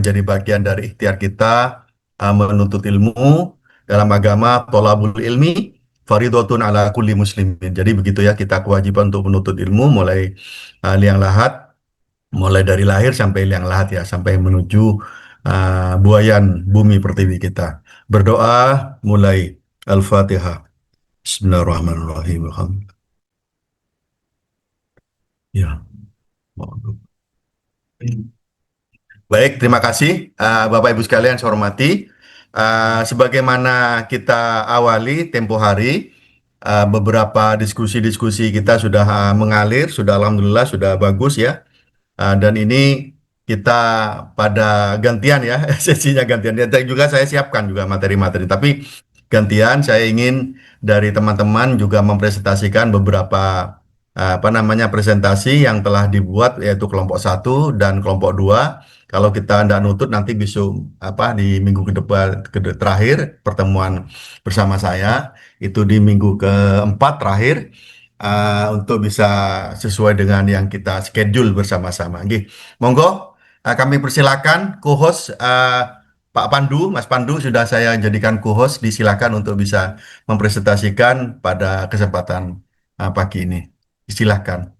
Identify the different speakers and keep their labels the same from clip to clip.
Speaker 1: menjadi bagian dari ikhtiar kita menuntut ilmu dalam agama. Thalabul ilmi faridotun ala kulli muslimin. Jadi begitu ya, kita kewajiban untuk menuntut ilmu mulai liang lahat, mulai dari lahir sampai liang lahat ya, sampai menuju buayan bumi pertiwi kita. Berdoa mulai Al-Fatihah. Bismillahirrahmanirrahim. Ya. Baik, terima kasih Bapak Ibu sekalian saya hormati. Sebagaimana kita awali tempo hari, beberapa diskusi-diskusi kita sudah mengalir, sudah alhamdulillah sudah bagus ya. Dan ini kita pada gantian ya, sesinya gantian. Dan juga saya siapkan juga materi-materi. Tapi gantian saya ingin dari teman-teman juga mempresentasikan beberapa apa namanya presentasi yang telah dibuat yaitu kelompok 1 dan kelompok 2. Kalau kita tidak nutut nanti besok apa di minggu ke depan terakhir pertemuan bersama saya itu di minggu keempat terakhir untuk bisa sesuai dengan yang kita schedule bersama-sama. Nggih. Monggo kami persilakan co-host Pak Pandu, Mas Pandu sudah saya jadikan co-host, disilakan untuk bisa mempresentasikan pada kesempatan pagi ini. Silakan.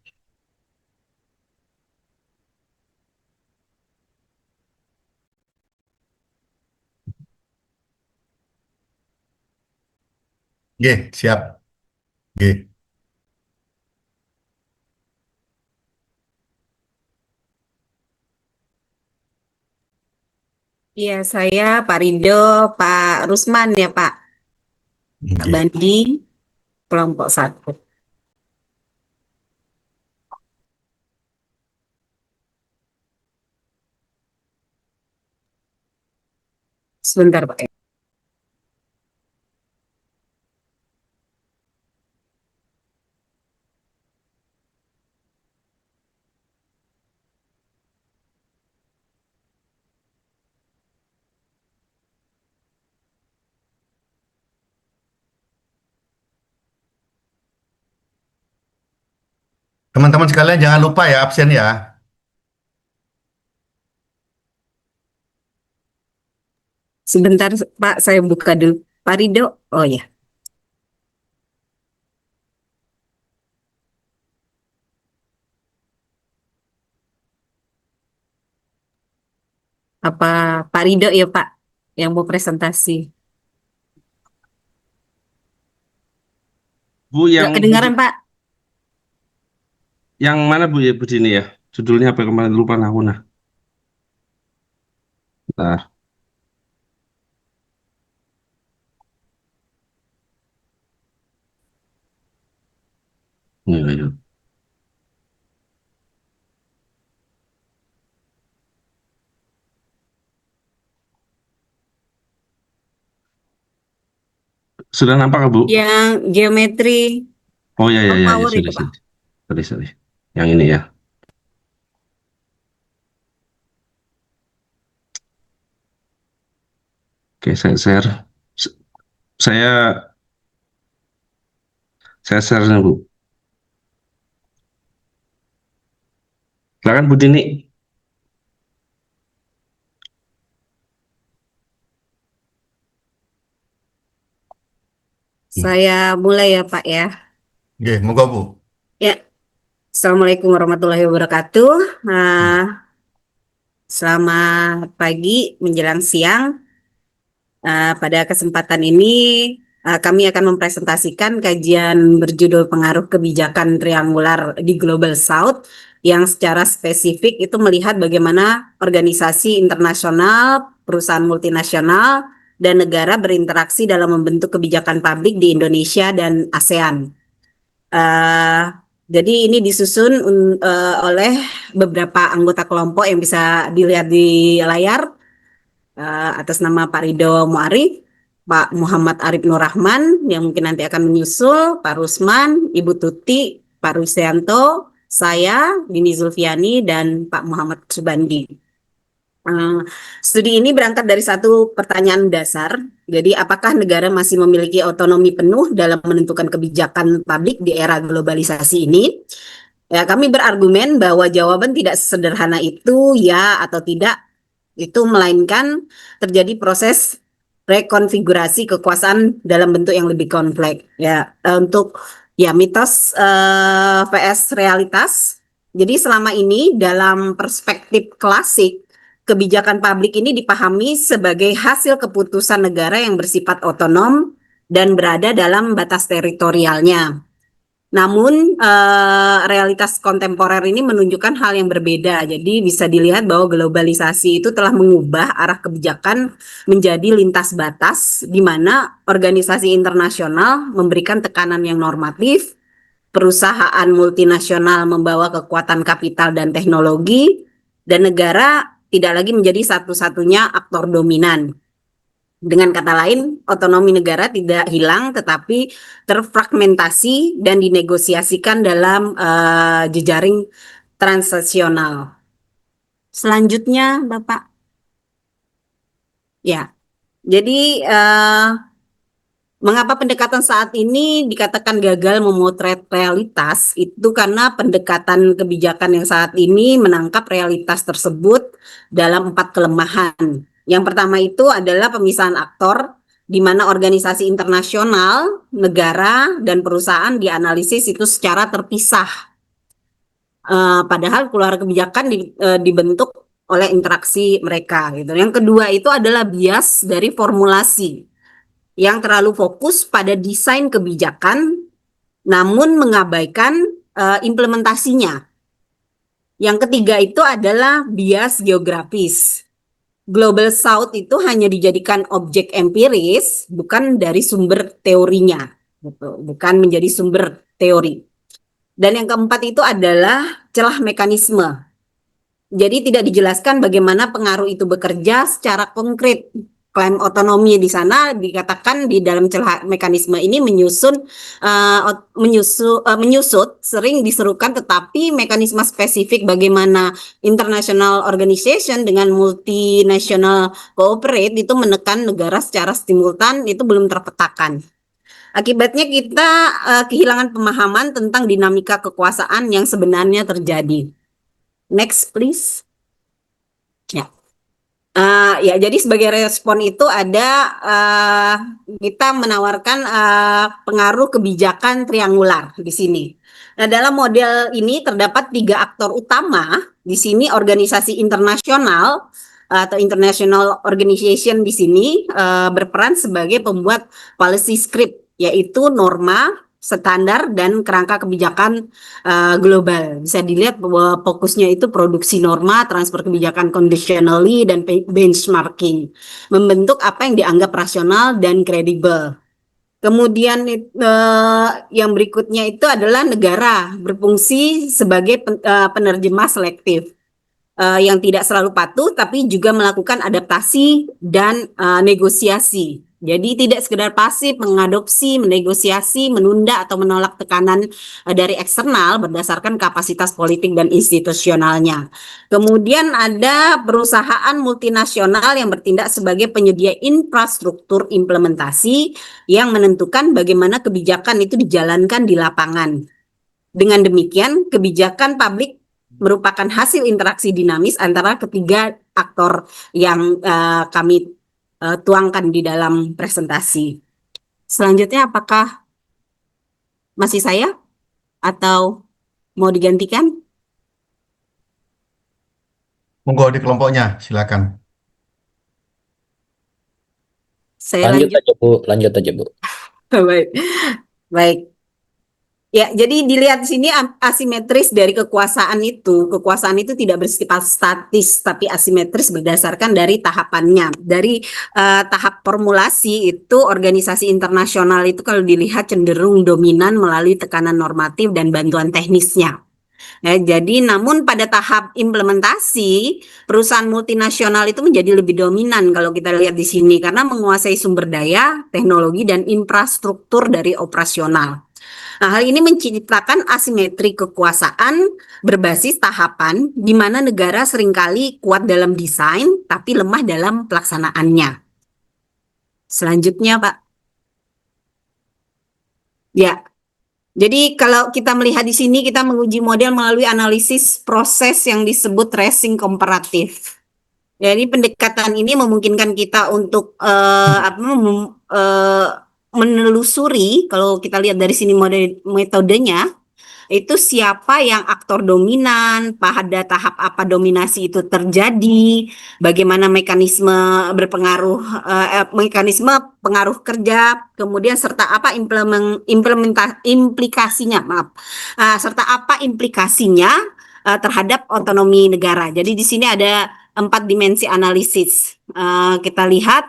Speaker 1: Nggih, siap. Nggih.
Speaker 2: Iya, saya Pak Rido, Pak Rusman ya Pak. Pak
Speaker 1: Nggih.
Speaker 2: Bandi, kelompok 1. Sebentar Pak.
Speaker 1: Teman-teman sekalian jangan lupa ya absen ya.
Speaker 2: Sebentar Pak, saya buka dulu. Pak Rido, oh ya. Apa Pak Rido ya Pak yang mau presentasi?
Speaker 3: Bu,
Speaker 2: Nggak kedengaran Pak.
Speaker 3: yang mana Bu ya Bu Dini ya? Judulnya apa kemarin lupa aku nah. Nah, iya, iya. Sudah nampak Bu?
Speaker 2: Yang geometri
Speaker 3: Oh ya ya
Speaker 2: of
Speaker 3: ya, ya
Speaker 2: power
Speaker 3: sudah
Speaker 2: itu Pak.
Speaker 3: sudah. Sorry sorry. Yang ini ya. Oke, saya share. S- Saya share nih, Bu. Silakan Bu Dini.
Speaker 2: Saya mulai ya Pak ya.
Speaker 1: Nggih, monggo Bu.
Speaker 2: Ya, Assalamualaikum warahmatullahi wabarakatuh. Selamat pagi menjelang siang. Pada kesempatan ini kami akan mempresentasikan kajian berjudul pengaruh kebijakan triangular di Global South yang secara spesifik itu melihat bagaimana organisasi internasional, perusahaan multinasional, dan negara berinteraksi dalam membentuk kebijakan publik di Indonesia dan ASEAN. Jadi ini disusun oleh beberapa anggota kelompok yang bisa dilihat di layar. Atas nama Pak Rido Muarif, Pak Muhammad Arif Nur Rahman yang mungkin nanti akan menyusul, Pak Rusman, Ibu Tuti, Pak Rusyanto, saya, Dini Zulfiani, dan Pak Muhammad Subandi. Studi ini berangkat dari satu pertanyaan dasar. Jadi, apakah negara masih memiliki otonomi penuh dalam menentukan kebijakan publik di era globalisasi ini? Ya, kami berargumen bahwa jawaban tidak sesederhana itu, ya atau tidak. itu, melainkan terjadi proses rekonfigurasi kekuasaan dalam bentuk yang lebih kompleks. Ya, untuk ya mitos vs realitas. Jadi selama ini dalam perspektif klasik, kebijakan publik ini dipahami sebagai hasil keputusan negara yang bersifat otonom dan berada dalam batas teritorialnya. Namun realitas kontemporer ini menunjukkan hal yang berbeda. Jadi bisa dilihat bahwa globalisasi itu telah mengubah arah kebijakan menjadi lintas batas, di mana organisasi internasional memberikan tekanan yang normatif, perusahaan multinasional membawa kekuatan kapital dan teknologi, dan negara tidak lagi menjadi satu-satunya aktor dominan. Dengan kata lain, otonomi negara tidak hilang tetapi terfragmentasi dan dinegosiasikan dalam jejaring transaksional. Selanjutnya, Bapak. Ya, jadi mengapa pendekatan saat ini dikatakan gagal memotret realitas? Itu karena pendekatan kebijakan yang saat ini menangkap realitas tersebut dalam 4 kelemahan. Yang pertama itu adalah pemisahan aktor, di mana organisasi internasional, negara, dan perusahaan dianalisis itu secara terpisah. Padahal keluar kebijakan dibentuk oleh interaksi mereka, gitu. Yang kedua itu adalah bias dari formulasi, yang terlalu fokus pada desain kebijakan, namun mengabaikan implementasinya. Yang ketiga itu adalah bias geografis. Global South itu hanya dijadikan objek empiris, bukan dari sumber teorinya, gitu. Bukan menjadi sumber teori. Dan yang keempat itu adalah celah mekanisme. Jadi tidak dijelaskan bagaimana pengaruh itu bekerja secara konkret. Klaim otonomi di sana dikatakan di dalam celah mekanisme ini menyusut sering diserukan, tetapi mekanisme spesifik bagaimana international organization dengan multinational cooperate itu menekan negara secara simultan itu belum terpetakan. Akibatnya kita kehilangan pemahaman tentang dinamika kekuasaan yang sebenarnya terjadi. Next please. Ya. Ya, jadi sebagai respon itu ada kita menawarkan pengaruh kebijakan triangular di sini. Nah, dalam model ini terdapat 3 aktor utama. Di sini organisasi internasional atau international organization di sini berperan sebagai pembuat policy script, yaitu norma, standar, dan kerangka kebijakan global. Bisa dilihat bahwa fokusnya itu produksi norma, transfer kebijakan conditionally, dan benchmarking. Membentuk apa yang dianggap rasional dan kredibel. Kemudian yang berikutnya itu adalah negara berfungsi sebagai penerjemah selektif. Yang tidak selalu patuh tapi juga melakukan adaptasi dan negosiasi. Jadi tidak sekedar pasif mengadopsi, menegosiasi, menunda atau menolak tekanan dari eksternal berdasarkan kapasitas politik dan institusionalnya. Kemudian ada perusahaan multinasional yang bertindak sebagai penyedia infrastruktur implementasi yang menentukan bagaimana kebijakan itu dijalankan di lapangan. Dengan demikian, kebijakan publik merupakan hasil interaksi dinamis antara ketiga aktor yang kami tuangkan di dalam presentasi. Selanjutnya apakah masih saya atau mau digantikan?
Speaker 1: Monggo di kelompoknya, silakan.
Speaker 2: Saya
Speaker 4: Lanjut
Speaker 2: lanjut.
Speaker 4: aja Bu, lanjut aja Bu.
Speaker 2: Baik. Baik. Ya, jadi dilihat di sini asimetris dari kekuasaan itu. Kekuasaan itu tidak bersifat statis, tapi asimetris berdasarkan dari tahapannya. Dari tahap formulasi itu, organisasi internasional itu kalau dilihat cenderung dominan melalui tekanan normatif dan bantuan teknisnya. Jadi namun pada tahap implementasi, perusahaan multinasional itu menjadi lebih dominan kalau kita lihat di sini, karena menguasai sumber daya, teknologi, dan infrastruktur dari operasional. Nah, hal ini menciptakan asimetri kekuasaan berbasis tahapan di mana negara seringkali kuat dalam desain tapi lemah dalam pelaksanaannya. Selanjutnya, Pak. Ya. Jadi kalau kita melihat di sini, kita menguji model melalui analisis proses yang disebut tracing komparatif. Jadi pendekatan ini memungkinkan kita untuk menelusuri, kalau kita lihat dari sini metodenya, itu siapa yang aktor dominan, pada tahap apa dominasi itu terjadi, bagaimana mekanisme berpengaruh, mekanisme pengaruh kerja, kemudian serta apa implikasinya, maaf, serta apa implikasinya terhadap otonomi negara. Jadi di sini ada 4 dimensi analisis. Kita lihat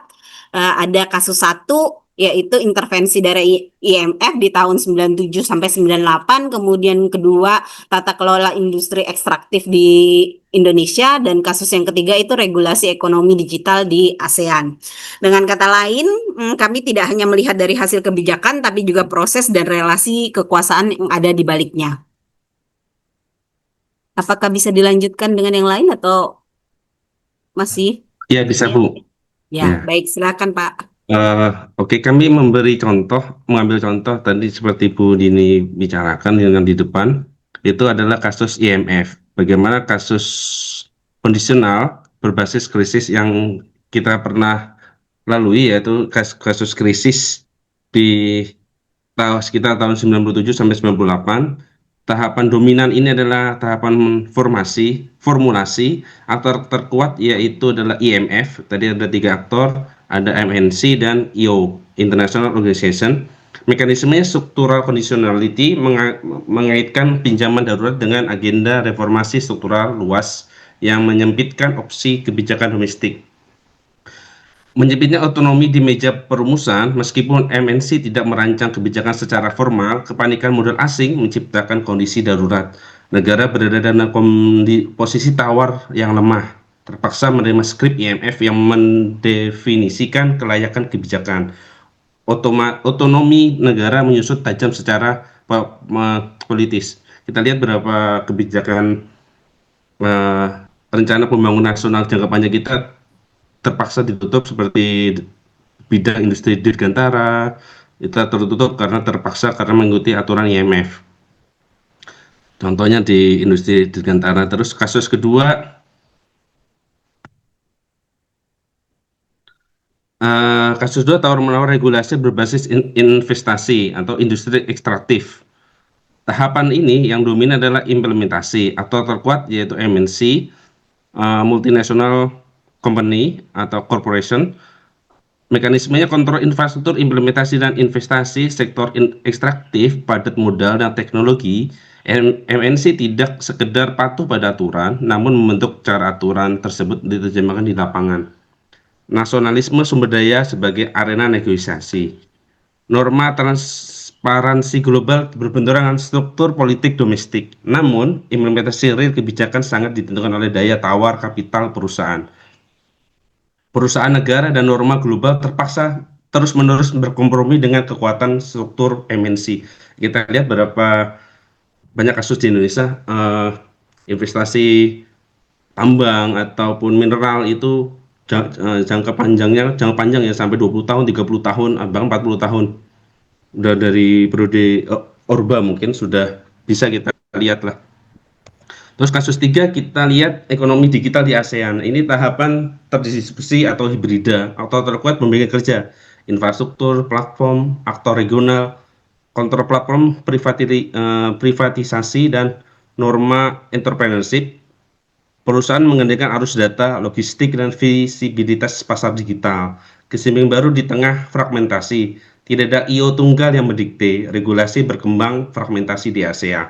Speaker 2: ada kasus satu, yaitu intervensi dari IMF di tahun 97 sampai 98, kemudian kedua tata kelola industri ekstraktif di Indonesia, dan kasus yang ketiga itu regulasi ekonomi digital di ASEAN. Dengan kata lain, kami tidak hanya melihat dari hasil kebijakan, tapi juga proses dan relasi kekuasaan yang ada di baliknya. Apakah bisa dilanjutkan dengan yang lain atau masih?
Speaker 3: Ya, bisa Bu.
Speaker 2: Ya,
Speaker 3: Ya.
Speaker 2: baik, silakan Pak.
Speaker 3: Oke, kami mengambil contoh tadi seperti Bu Dini bicarakan dengan di depan, itu adalah kasus IMF. Bagaimana kasus kondisional berbasis krisis yang kita pernah lalui, yaitu kasus krisis di sekitar tahun 97 sampai 98. Tahapan dominan ini adalah tahapan formulasi. Aktor terkuat yaitu adalah IMF. Tadi ada 3 aktor, ada MNC dan IO, International Organization. Mekanismenya struktural conditionality, mengaitkan pinjaman darurat dengan agenda reformasi struktural luas yang menyempitkan opsi kebijakan domestik. Menyempitnya otonomi di meja perumusan, meskipun MNC tidak merancang kebijakan secara formal, kepanikan modal asing menciptakan kondisi darurat. Negara berada dalam posisi tawar yang lemah, terpaksa menerima skrip IMF yang mendefinisikan kelayakan kebijakan. Otonomi negara menyusut tajam secara politis. Kita lihat beberapa kebijakan rencana pembangunan nasional jangka panjang kita terpaksa ditutup, seperti bidang industri dirgantara itu tertutup karena mengikuti aturan IMF. Contohnya di industri dirgantara. Terus kasus kedua, tawar-menawar regulasi berbasis investasi atau industri ekstraktif. Tahapan ini yang dominan adalah implementasi. Aktor terkuat yaitu MNC, multinational company atau corporation. Mekanismenya kontrol infrastruktur, implementasi dan investasi sektor ekstraktif, padat modal dan teknologi. MNC tidak sekedar patuh pada aturan, namun membentuk cara aturan tersebut diterjemahkan di lapangan. Nasionalisme sumber daya sebagai arena negosiasi. Norma transparansi global berbenturan dengan struktur politik domestik. Namun, implementasi real kebijakan sangat ditentukan oleh daya tawar kapital perusahaan. Perusahaan negara dan norma global terpaksa terus-menerus berkompromi dengan kekuatan struktur MNC. Kita lihat berapa banyak kasus di Indonesia, investasi tambang ataupun mineral itu jangka panjang ya sampai 20 tahun, 30 tahun, bahkan 40 tahun. Udah dari periode Orba mungkin sudah bisa kita lihat lah. Terus kasus 3 kita lihat ekonomi digital di ASEAN. Ini tahapan terdistribusi atau hibrida. Aktor terkuat pembagi kerja, infrastruktur, platform, aktor regional, kontrol platform, privatisasi dan norma entrepreneurship. Perusahaan mengendalikan arus data, logistik dan visibilitas pasar digital. Keseimbangan baru di tengah fragmentasi. Tidak ada IO tunggal yang mendikte, regulasi berkembang fragmentasi di ASEAN.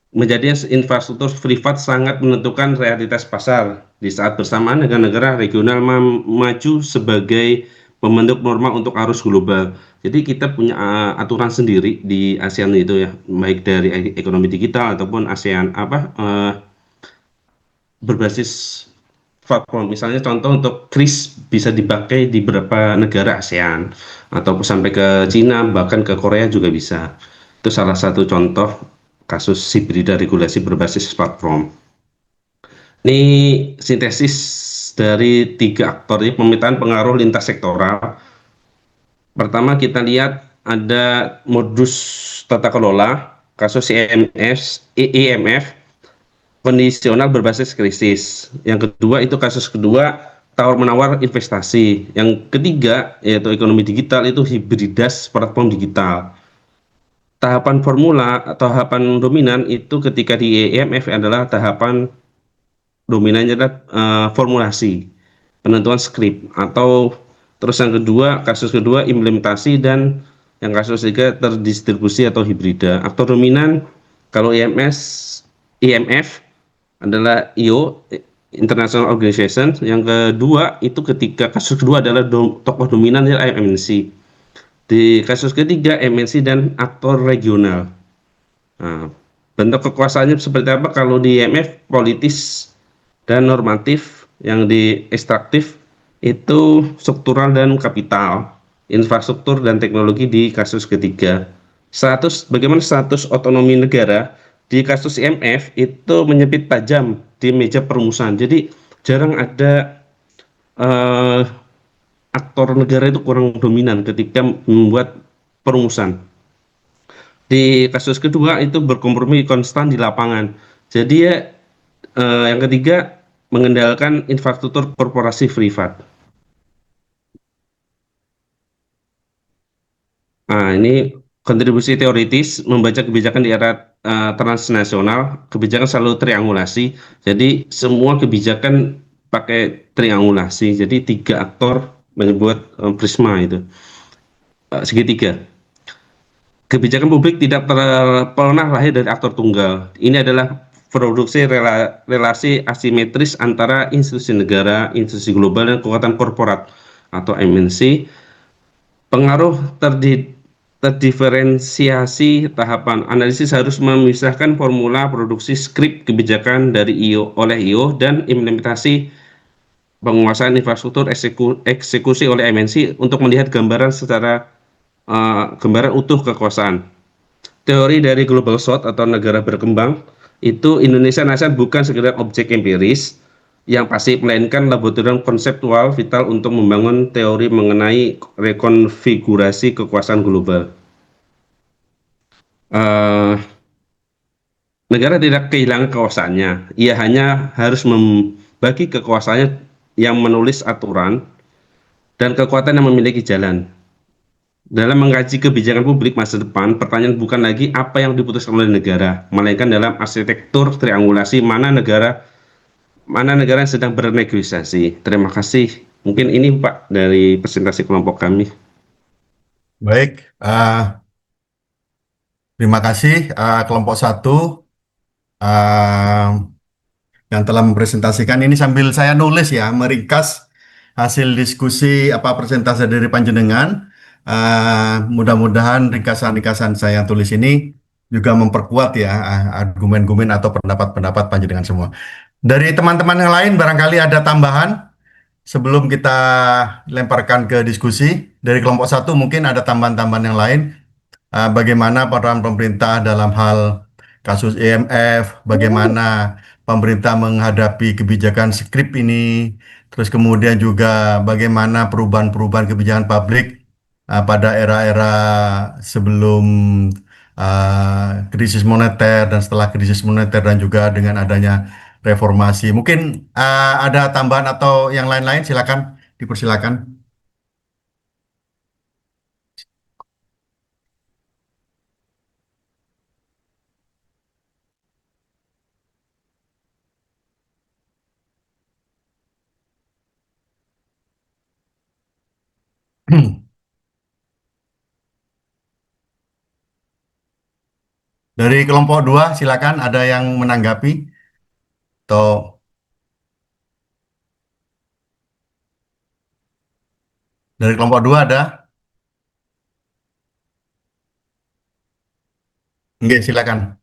Speaker 3: Menjadinya infrastruktur privat sangat menentukan realitas pasar. Di saat bersamaan negara-negara regional maju sebagai pembentuk norma untuk arus global. Jadi kita punya aturan sendiri di ASEAN itu ya, baik dari ekonomi digital ataupun ASEAN berbasis platform. Misalnya contoh untuk kris bisa dipakai di beberapa negara ASEAN atau sampai ke Cina, bahkan ke Korea juga bisa. Itu salah satu contoh kasus hibrida regulasi berbasis platform. Ini sintesis dari 3 aktor ini, pemetaan pengaruh lintas sektoral. Pertama kita lihat ada modus tata kelola, kasus IMF, kondisional berbasis krisis. Yang kedua itu kasus kedua tawar-menawar investasi. Yang ketiga yaitu ekonomi digital itu hibridas platform digital. Tahapan formula atau tahapan dominan itu ketika di IMF adalah tahapan dominannya adalah formulasi, penentuan skrip atau terus yang kedua kasus kedua implementasi dan yang kasus ketiga terdistribusi atau hibrida. Aktor dominan kalau IMF adalah IO International Organization. Yang kedua itu ketika kasus kedua adalah tokoh dominan adalah MNC. Di kasus ketiga MNC dan aktor regional. Nah, bentuk kekuasaannya seperti apa? Kalau di IMF politis dan normatif, yang di ekstraktif itu struktural dan kapital, infrastruktur dan teknologi di kasus ketiga. Bagaimana status otonomi negara di kasus IMF itu menyempit tajam di meja perumusan. Jadi jarang ada eh, aktor negara itu kurang dominan ketika membuat perumusan. Di kasus kedua itu berkompromi konstan di lapangan. Jadi ya yang ketiga mengendalikan infrastruktur korporasi privat. Nah, ini kontribusi teoritis membaca kebijakan di era transnasional, kebijakan selalu triangulasi. Jadi semua kebijakan pakai triangulasi. Jadi tiga aktor membuat prisma itu segitiga. Kebijakan publik tidak pernah lahir dari aktor tunggal. Ini adalah produksi relasi asimetris antara institusi negara, institusi global, dan kekuatan korporat atau MNC. Pengaruh terdiferensiasi tahapan analisis harus memisahkan formula produksi skrip kebijakan dari IO dan implementasi penguasaan infrastruktur eksekusi oleh MNC untuk melihat gambaran utuh kekuasaan. Teori dari Global South atau negara berkembang itu Indonesia Nation bukan sekedar objek empiris yang pasif, melainkan laboratorium konseptual vital untuk membangun teori mengenai rekonfigurasi kekuasaan global. Uh, Negara tidak kehilangan kekuasaannya, ia hanya harus membagi kekuasaannya yang menulis aturan dan kekuatan yang memiliki jalan. Dalam mengkaji kebijakan publik masa depan, pertanyaan bukan lagi apa yang diputuskan oleh negara, melainkan dalam arsitektur triangulasi mana negara yang sedang bernegosiasi. Terima kasih. Mungkin ini Pak dari presentasi kelompok kami.
Speaker 1: Baik, terima kasih kelompok satu yang telah mempresentasikan ini sambil saya nulis ya, meringkas hasil diskusi apa presentasi dari panjenengan. Mudah-mudahan ringkasan-ringkasan saya tulis ini juga memperkuat ya argumen-argumen atau pendapat-pendapat panjenengan semua. Dari teman-teman yang lain barangkali ada tambahan sebelum kita lemparkan ke diskusi. Dari kelompok satu mungkin ada tambahan-tambahan yang lain. Bagaimana peran pemerintah dalam hal kasus IMF, bagaimana pemerintah menghadapi kebijakan skrip ini, terus kemudian juga bagaimana perubahan-perubahan kebijakan publik pada era-era sebelum krisis moneter dan setelah krisis moneter dan juga dengan adanya reformasi. Mungkin ada tambahan atau yang lain-lain, silakan dipersilakan. Dari kelompok dua, silakan ada yang menanggapi atau dari kelompok dua ada? Enggak, silakan.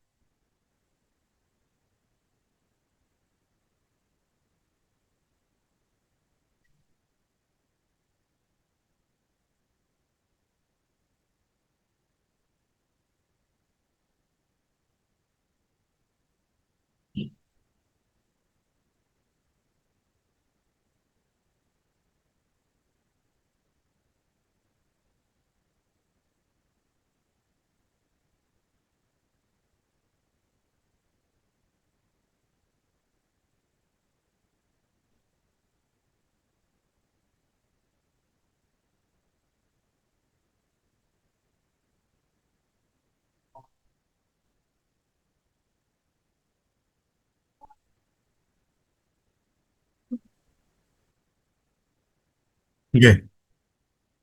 Speaker 1: Oke,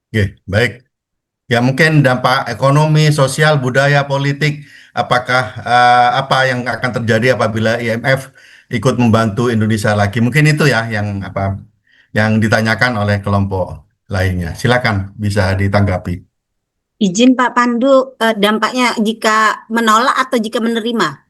Speaker 1: oke, baik. Ya mungkin dampak ekonomi, sosial, budaya, politik, apakah apa yang akan terjadi apabila IMF ikut membantu Indonesia lagi? Mungkin itu ya yang apa yang ditanyakan oleh kelompok lainnya. Silakan bisa ditanggapi.
Speaker 2: Izin Pak Pandu, dampaknya jika menolak atau jika menerima?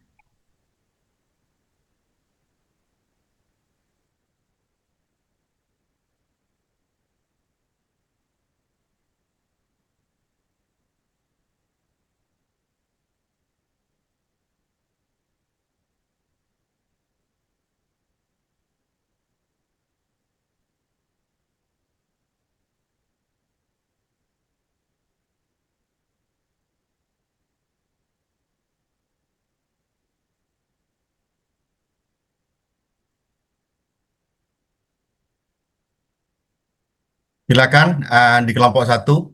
Speaker 1: Silakan di kelompok satu.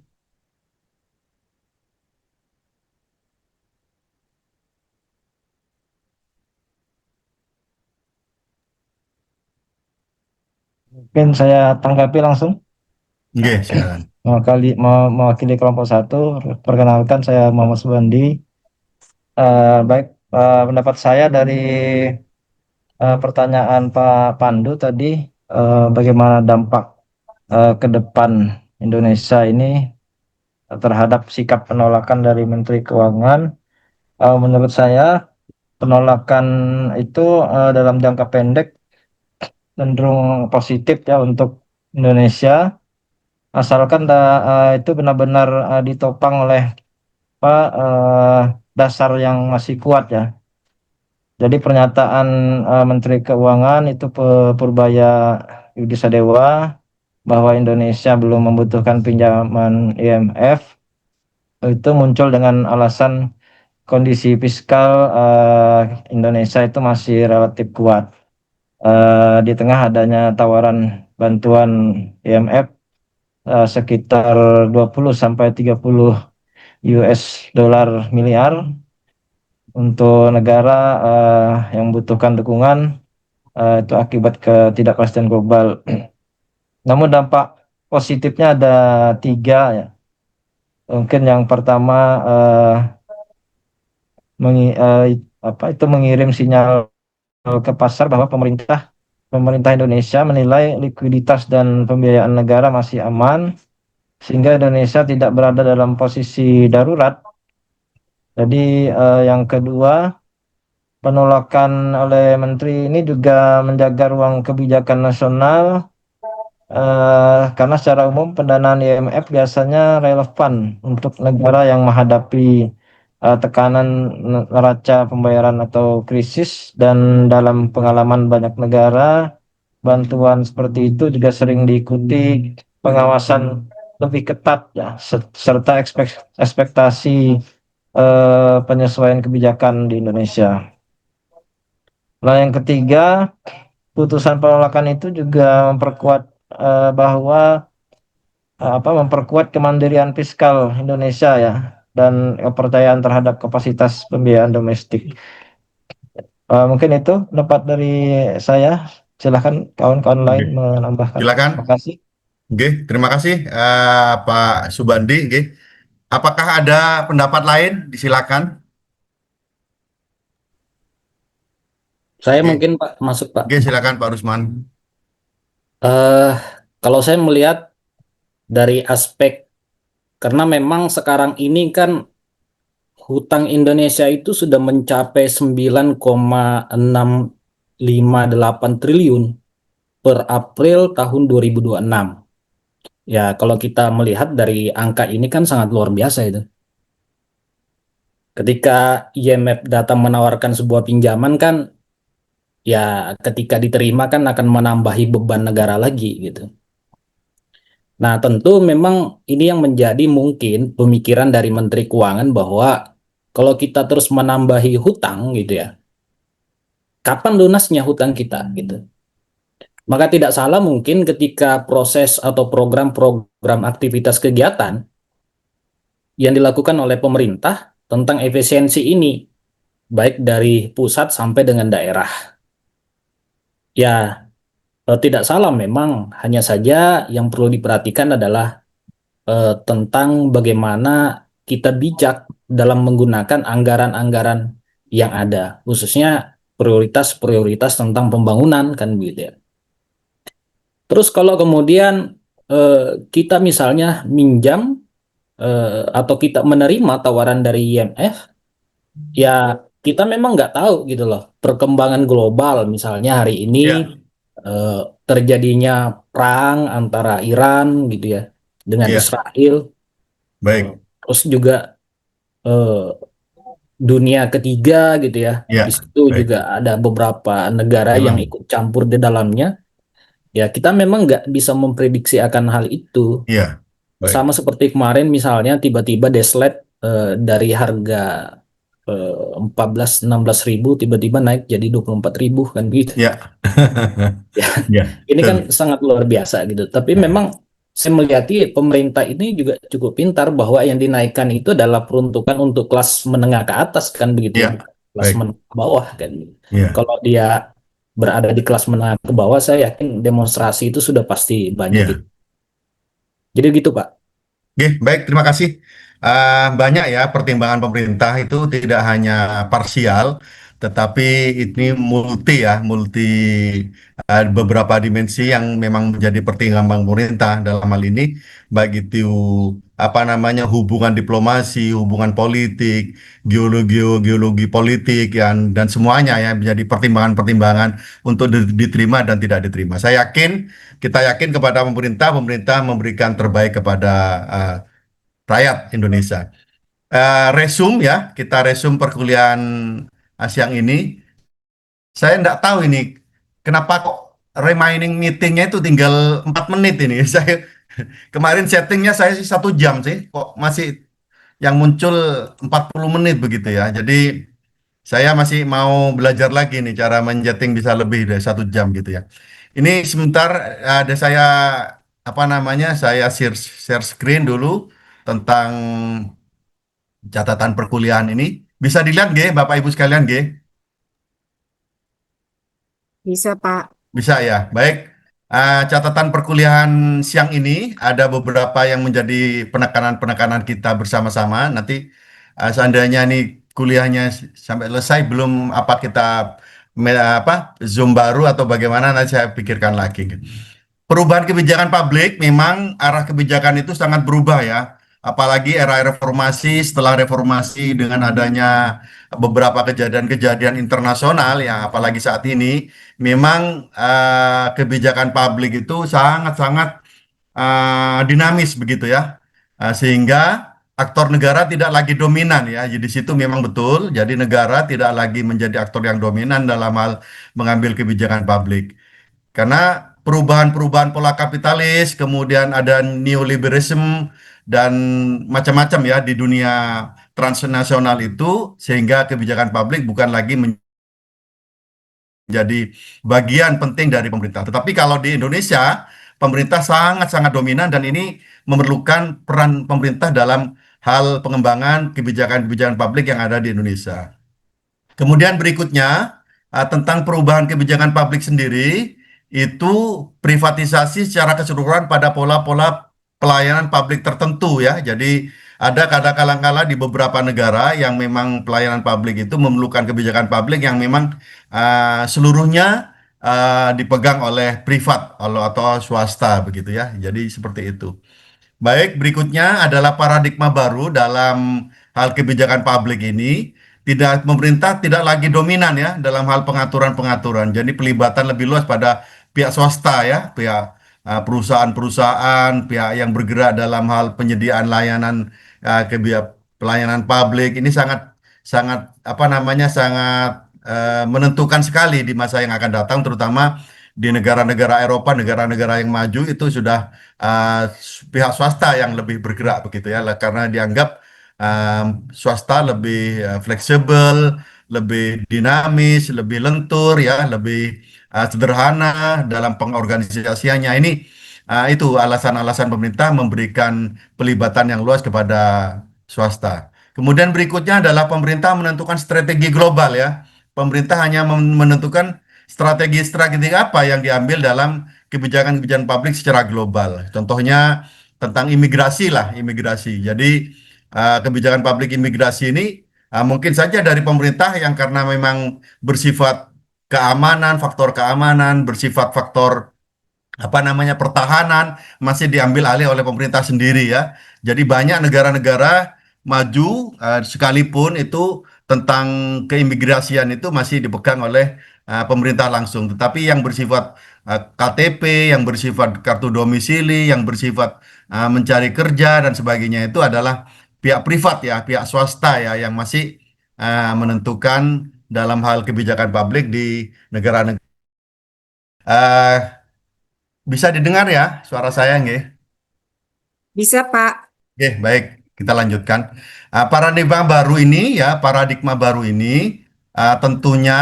Speaker 4: Mungkin saya tanggapi langsung.
Speaker 1: Oke, silakan.
Speaker 4: Mewakili kelompok satu, perkenalkan saya Muhammad Subandi. Baik, pendapat saya dari pertanyaan Pak Pandu tadi, bagaimana dampak ke depan Indonesia ini terhadap sikap penolakan dari Menteri Keuangan. Menurut saya, penolakan itu dalam jangka pendek cenderung positif ya untuk Indonesia, asalkan itu benar-benar ditopang oleh apa, dasar yang masih kuat ya. Jadi pernyataan Menteri Keuangan itu Purbaya Yudi Sadewa bahwa Indonesia belum membutuhkan pinjaman IMF itu muncul dengan alasan kondisi fiskal Indonesia itu masih relatif kuat. Di tengah adanya tawaran bantuan IMF sekitar 20 sampai 30 US dollar miliar untuk negara yang membutuhkan dukungan itu akibat ketidakpastian global. Namun dampak positifnya ada tiga ya. Mungkin yang pertama mengirim sinyal ke pasar bahwa pemerintah Indonesia menilai likuiditas dan pembiayaan negara masih aman, sehingga Indonesia tidak berada dalam posisi darurat. Jadi yang kedua, penolakan oleh menteri ini juga menjaga ruang kebijakan nasional, karena secara umum pendanaan IMF biasanya relevan untuk negara yang menghadapi tekanan neraca pembayaran atau krisis, dan dalam pengalaman banyak negara, bantuan seperti itu juga sering diikuti pengawasan lebih ketat ya, serta ekspektasi penyesuaian kebijakan di Indonesia. Nah, yang ketiga, putusan penolakan itu juga memperkuat bahwa memperkuat kemandirian fiskal Indonesia ya, dan kepercayaan terhadap kapasitas pembiayaan domestik. Mungkin itu pendapat dari saya. Silahkan kawan-kawan lain
Speaker 1: Oke,
Speaker 4: menambahkan.
Speaker 1: silakan.
Speaker 4: Terima kasih.
Speaker 1: Oke, terima kasih Pak Subandi. Oke. Apakah ada pendapat lain? Disilakan.
Speaker 5: Saya
Speaker 1: Oke,
Speaker 5: mungkin Pak masuk Pak.
Speaker 1: oke, silakan Pak Rusman.
Speaker 5: Eh Kalau saya melihat dari aspek, karena memang sekarang ini kan hutang Indonesia itu sudah mencapai 9,658 triliun per April tahun 2026. Ya, kalau kita melihat dari angka ini kan sangat luar biasa itu. Ketika IMF datang menawarkan sebuah pinjaman kan, ya ketika diterima kan akan menambahi beban negara lagi gitu. Nah, tentu memang ini yang menjadi mungkin pemikiran dari Menteri Keuangan bahwa kalau kita terus menambahi hutang gitu ya, kapan lunasnya hutang kita gitu. Maka tidak salah mungkin ketika proses atau program-program aktivitas kegiatan yang dilakukan oleh pemerintah tentang efisiensi ini, baik dari pusat sampai dengan daerah. Ya, tidak salah memang, hanya saja yang perlu diperhatikan adalah tentang bagaimana kita bijak dalam menggunakan anggaran-anggaran yang ada, khususnya prioritas-prioritas tentang pembangunan kan gitu ya. Terus kalau kemudian kita misalnya minjam atau kita menerima tawaran dari IMF, ya kita memang nggak tahu gitu loh perkembangan global. Misalnya hari ini
Speaker 1: Ya,
Speaker 5: eh, terjadinya perang antara Iran gitu ya dengan
Speaker 1: ya,
Speaker 5: Israel. Eh,
Speaker 1: baik.
Speaker 5: Terus juga eh, dunia ketiga gitu ya. Di
Speaker 1: Ya,
Speaker 5: situ juga
Speaker 1: baik.
Speaker 5: ada beberapa negara yang
Speaker 1: Memang.
Speaker 5: ikut campur di dalamnya. Ya kita memang nggak bisa memprediksi akan hal itu.
Speaker 1: Ya, baik.
Speaker 5: Sama seperti kemarin misalnya tiba-tiba deslet dari harga 14-16 ribu tiba-tiba naik jadi 24 ribu kan gitu.
Speaker 1: Ya.
Speaker 5: Ya,
Speaker 1: Ya,
Speaker 5: ini kan
Speaker 1: betul.
Speaker 5: sangat luar biasa gitu. Tapi
Speaker 1: Ya,
Speaker 5: memang saya melihat pemerintah ini juga cukup pintar bahwa yang dinaikkan itu adalah peruntukan untuk kelas menengah ke atas kan begitu ya,
Speaker 1: ya,
Speaker 5: bukan kelas
Speaker 1: baik.
Speaker 5: menengah ke bawah kan.
Speaker 1: Ya,
Speaker 5: Kalau dia berada di kelas menengah ke bawah, saya yakin demonstrasi itu sudah pasti banyak
Speaker 1: ya.
Speaker 5: gitu. Jadi gitu Pak.
Speaker 1: Oke, baik, terima kasih. Banyak ya pertimbangan pemerintah itu tidak hanya parsial, tetapi ini multi ya, multi beberapa dimensi yang memang menjadi pertimbangan pemerintah dalam hal ini, baik itu apa namanya hubungan diplomasi, hubungan politik, geologi politik, dan semuanya ya menjadi pertimbangan-pertimbangan untuk diterima dan tidak diterima. Kita yakin kepada pemerintah, pemerintah memberikan terbaik kepada uh, rakyat Indonesia. Resume ya, kita resume perkuliahan siang ini. Saya nggak tahu ini kenapa kok remaining meetingnya itu tinggal 4 menit ini. Saya kemarin settingnya saya sih 1 jam sih, kok masih yang muncul 40 menit begitu ya. Jadi saya masih mau belajar lagi nih cara menjetting bisa lebih dari 1 jam gitu ya. Ini sebentar ada saya apa namanya saya share screen dulu tentang catatan perkuliahan ini. Bisa dilihat nggih, Bapak Ibu sekalian nggih?
Speaker 2: Bisa Pak.
Speaker 1: Bisa ya. Baik. Catatan perkuliahan siang ini ada beberapa yang menjadi penekanan-penekanan kita bersama-sama. Nanti seandainya nih kuliahnya sampai selesai belum apa kita apa Zoom baru atau bagaimana nanti saya pikirkan lagi. Perubahan kebijakan publik, memang arah kebijakan itu sangat berubah ya. Apalagi era reformasi, setelah reformasi dengan adanya beberapa kejadian-kejadian internasional ya, apalagi saat ini, memang kebijakan publik itu sangat-sangat dinamis begitu ya. Sehingga aktor negara tidak lagi dominan ya. Jadi di situ memang betul. Jadi negara tidak lagi menjadi aktor yang dominan dalam hal mengambil kebijakan publik. Karena perubahan-perubahan pola kapitalis, kemudian ada neoliberalism dan macam-macam ya di dunia transnasional itu, sehingga kebijakan publik bukan lagi menjadi bagian penting dari pemerintah. Tetapi kalau di Indonesia, pemerintah sangat-sangat dominan dan ini memerlukan peran pemerintah dalam hal pengembangan kebijakan-kebijakan publik yang ada di Indonesia. Kemudian berikutnya tentang perubahan kebijakan publik sendiri itu privatisasi secara keseluruhan pada pola-pola pelayanan publik tertentu ya. Jadi ada kala-kala di beberapa negara yang memang pelayanan publik itu memerlukan kebijakan publik yang memang seluruhnya dipegang oleh privat atau swasta begitu ya. Jadi seperti itu. Baik, berikutnya adalah paradigma baru dalam hal kebijakan publik ini. Pemerintah tidak lagi dominan ya dalam hal pengaturan-pengaturan. Jadi pelibatan lebih luas pada pihak swasta ya, pihak perusahaan-perusahaan, pihak yang bergerak dalam hal penyediaan layanan pelayanan publik. Ini sangat sangat apa namanya sangat menentukan sekali di masa yang akan datang, terutama di negara-negara Eropa, negara-negara yang maju itu sudah pihak swasta yang lebih bergerak begitu ya, karena dianggap swasta lebih fleksibel, lebih dinamis, lebih lentur ya, lebih sederhana dalam pengorganisasiannya. Ini itu alasan-alasan pemerintah memberikan pelibatan yang luas kepada swasta. Kemudian berikutnya adalah pemerintah menentukan strategi global ya. Pemerintah hanya menentukan strategi apa yang diambil dalam kebijakan-kebijakan publik secara global. Contohnya tentang imigrasi lah, imigrasi. Jadi kebijakan publik imigrasi ini mungkin saja dari pemerintah yang karena memang bersifat keamanan, bersifat faktor apa namanya pertahanan masih diambil alih oleh pemerintah sendiri ya. Jadi banyak negara-negara maju sekalipun itu tentang keimigrasian itu masih dipegang oleh pemerintah langsung. Tetapi yang bersifat KTP, yang bersifat kartu domisili, yang bersifat mencari kerja dan sebagainya itu adalah pihak privat ya, pihak swasta ya yang masih menentukan dalam hal kebijakan publik di negara-negara. Bisa didengar ya suara saya nggih?
Speaker 2: Bisa, Pak.
Speaker 1: Oke, baik. Kita lanjutkan. Paradigma baru ini tentunya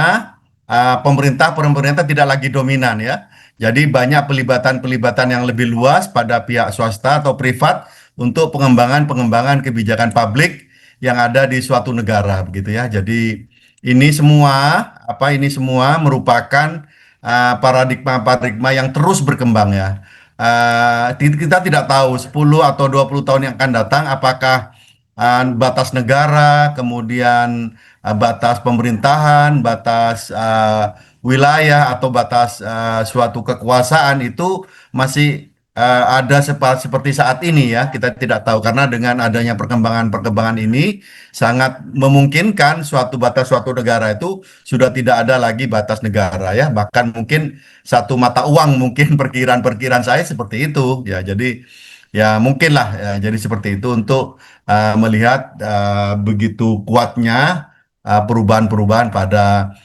Speaker 1: pemerintah tidak lagi dominan ya. Jadi banyak pelibatan-pelibatan yang lebih luas pada pihak swasta atau privat untuk pengembangan-pengembangan kebijakan publik yang ada di suatu negara begitu ya. Jadi ini semua merupakan paradigma-paradigma yang terus berkembang ya. Kita tidak tahu 10 atau 20 tahun yang akan datang apakah batas negara, kemudian batas pemerintahan, batas wilayah atau batas suatu kekuasaan itu masih ada seperti saat ini ya. Kita tidak tahu karena dengan adanya perkembangan-perkembangan ini sangat memungkinkan suatu negara itu sudah tidak ada lagi batas negara ya. Bahkan mungkin satu mata uang mungkin perkiraan-perkiraan saya seperti itu ya. Jadi ya mungkin lah ya, jadi seperti itu untuk melihat begitu kuatnya perubahan-perubahan pada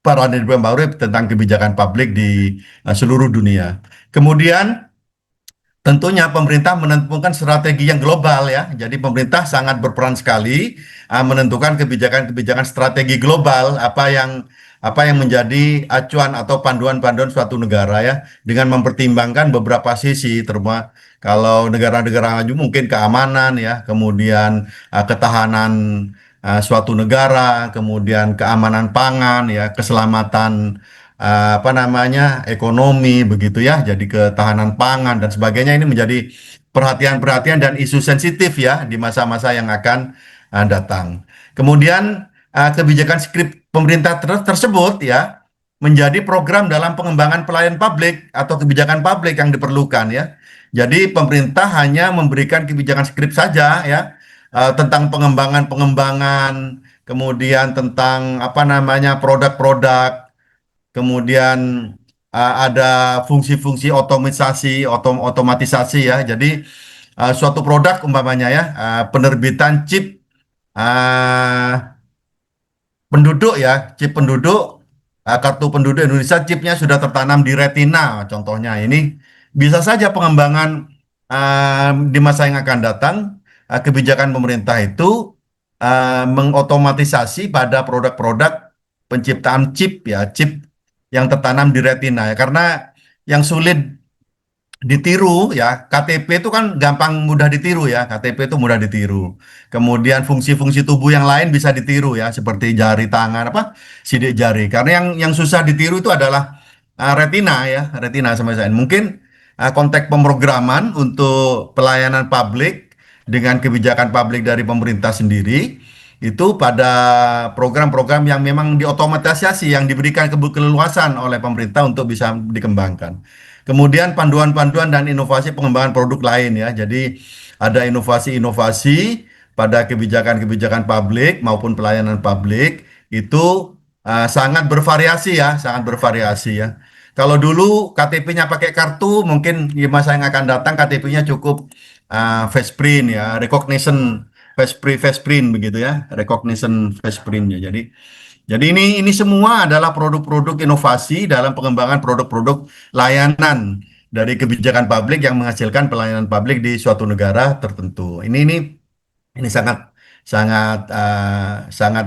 Speaker 1: paradigma baru tentang kebijakan publik di seluruh dunia. Kemudian tentunya pemerintah menentukan strategi yang global ya. Jadi pemerintah sangat berperan sekali menentukan kebijakan-kebijakan strategi global apa yang menjadi acuan atau panduan-panduan suatu negara ya dengan mempertimbangkan beberapa sisi terutama kalau negara-negara maju mungkin keamanan ya, kemudian ketahanan suatu negara, kemudian keamanan pangan ya, keselamatan ekonomi begitu ya, jadi ketahanan pangan dan sebagainya ini menjadi perhatian-perhatian dan isu sensitif ya di masa-masa yang akan datang. Kemudian kebijakan skrip pemerintah tersebut ya menjadi program dalam pengembangan pelayanan publik atau kebijakan publik yang diperlukan ya. Jadi pemerintah hanya memberikan kebijakan skrip saja ya tentang pengembangan-pengembangan, kemudian tentang produk-produk. Kemudian ada fungsi-fungsi otomatisasi ya. Jadi suatu produk umpamanya ya penerbitan chip penduduk ya, chip penduduk kartu penduduk Indonesia chipnya sudah tertanam di retina contohnya. Ini bisa saja pengembangan di masa yang akan datang kebijakan pemerintah itu mengotomatisasi pada produk-produk penciptaan chip ya, chip yang tertanam di retina ya. Karena yang sulit ditiru ya, KTP itu kan mudah ditiru ya, KTP itu mudah ditiru. Kemudian fungsi-fungsi tubuh yang lain bisa ditiru ya, seperti jari tangan sidik jari. Karena yang susah ditiru itu adalah retina ya, retina sama saya. Mungkin konteks pemrograman untuk pelayanan publik dengan kebijakan publik dari pemerintah sendiri itu pada program-program yang memang diotomatisasi yang diberikan keleluasan oleh pemerintah untuk bisa dikembangkan. Kemudian panduan-panduan dan inovasi pengembangan produk lain ya. Jadi ada inovasi-inovasi pada kebijakan-kebijakan publik maupun pelayanan publik itu sangat bervariasi ya, sangat bervariasi ya. Kalau dulu KTP-nya pakai kartu, mungkin di masa yang akan datang KTP-nya cukup face print ya, recognition face print begitu ya, recognition face print ya. Jadi ini semua adalah produk-produk inovasi dalam pengembangan produk-produk layanan dari kebijakan publik yang menghasilkan pelayanan publik di suatu negara tertentu. Ini sangat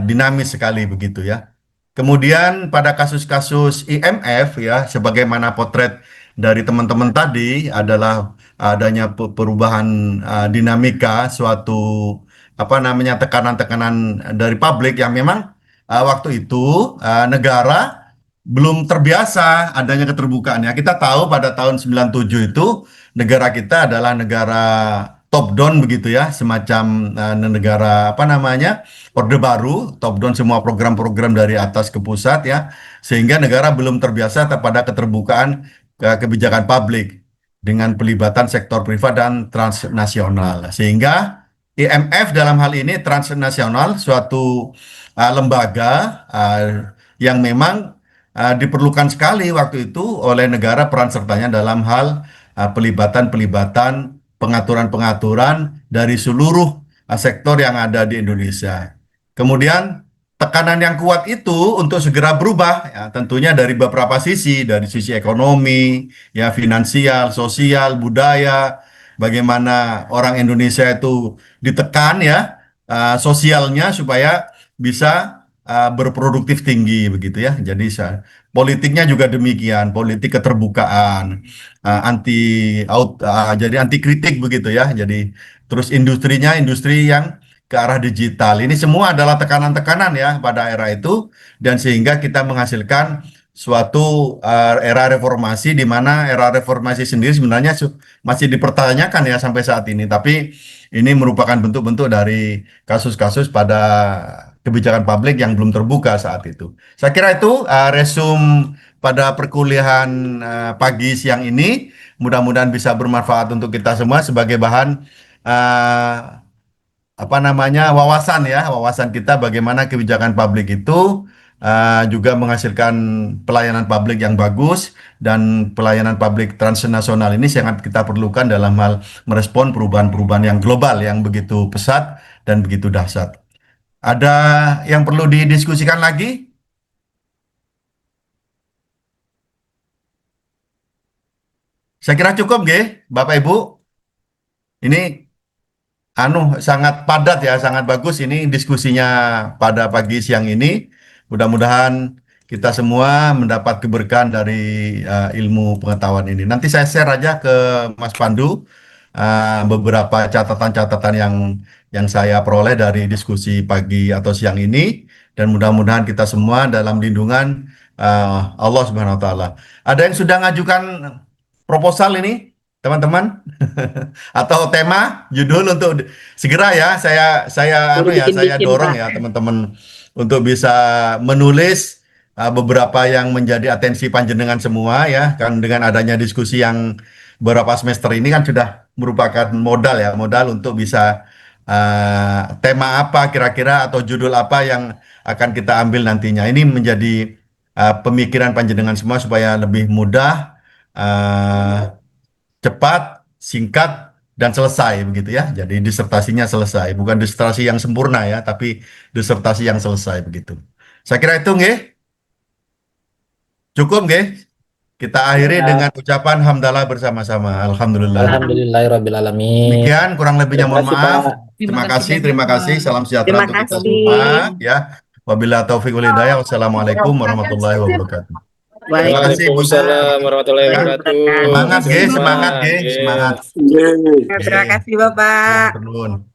Speaker 1: dinamis sekali begitu ya. Kemudian pada kasus-kasus IMF ya, sebagaimana potret dari teman-teman tadi adalah adanya perubahan dinamika suatu tekanan-tekanan dari publik yang memang waktu itu negara belum terbiasa adanya keterbukaan ya. Kita tahu pada tahun 97 itu negara kita adalah negara top down begitu ya, semacam negara apa namanya? Orde Baru, top down semua program-program dari atas ke pusat ya. Sehingga negara belum terbiasa pada keterbukaan kebijakan publik dengan pelibatan sektor privat dan transnasional. Sehingga IMF dalam hal ini transnasional suatu lembaga yang memang diperlukan sekali waktu itu oleh negara peran sertanya dalam hal pelibatan-pelibatan pengaturan-pengaturan dari seluruh sektor yang ada di Indonesia. Kemudian tekanan yang kuat itu untuk segera berubah ya, tentunya dari beberapa sisi, dari sisi ekonomi, ya finansial, sosial, budaya, bagaimana orang Indonesia itu ditekan ya sosialnya supaya bisa berproduktif tinggi begitu ya. Jadi politiknya juga demikian, politik keterbukaan, jadi anti kritik begitu ya. Jadi terus industrinya industri yang ke arah digital. Ini semua adalah tekanan-tekanan ya pada era itu dan sehingga kita menghasilkan suatu era reformasi di mana era reformasi sendiri sebenarnya masih dipertanyakan ya sampai saat ini. Tapi ini merupakan bentuk-bentuk dari kasus-kasus pada kebijakan publik yang belum terbuka saat itu. Saya kira itu resum pada perkuliahan pagi siang ini. Mudah-mudahan bisa bermanfaat untuk kita semua sebagai bahan apa namanya wawasan kita bagaimana kebijakan publik itu juga menghasilkan pelayanan publik yang bagus dan pelayanan publik transnasional ini sangat kita perlukan dalam hal merespon perubahan-perubahan yang global yang begitu pesat dan begitu dahsyat. Ada yang perlu didiskusikan lagi? Saya kira cukup, Bapak Ibu. Ini sangat padat ya, sangat bagus ini diskusinya pada pagi siang ini. Mudah-mudahan kita semua mendapat keberkahan dari ilmu pengetahuan ini. Nanti saya share aja ke Mas Pandu beberapa catatan-catatan yang saya peroleh dari diskusi pagi atau siang ini, dan mudah-mudahan kita semua dalam lindungan Allah Subhanahu Wa Taala. Ada yang sudah ngajukan proposal ini, teman-teman? Atau tema judul untuk segera ya saya dorong ya teman-teman untuk bisa menulis beberapa yang menjadi atensi panjenengan semua ya, kan dengan adanya diskusi yang beberapa semester ini kan sudah merupakan modal untuk bisa tema apa kira-kira atau judul apa yang akan kita ambil nantinya. Ini menjadi pemikiran panjenengan semua supaya lebih mudah, cepat, singkat, dan selesai begitu ya. Jadi disertasinya selesai, bukan disertasi yang sempurna ya, tapi disertasi yang selesai begitu. Saya kira itu cukup kita akhiri dengan ucapan hamdalah bersama-sama. Alhamdulillah.
Speaker 5: Alhamdulillahirrabbilalamin.
Speaker 1: Demikian kurang lebihnya mohon maaf.
Speaker 6: Terima kasih.
Speaker 1: Terima kasih. Salam sejahtera
Speaker 2: Terima
Speaker 1: untuk kita
Speaker 2: kasih.
Speaker 1: semua ya. Wabillahi taufiq wal hidayah. Wassalamualaikum warahmatullahi wabarakatuh. Terima kasih Bu.
Speaker 7: Waalaikumsalam warahmatullahi wabarakatuh.
Speaker 1: Semangat semangat.
Speaker 2: Terima kasih Bapak.
Speaker 1: Turun.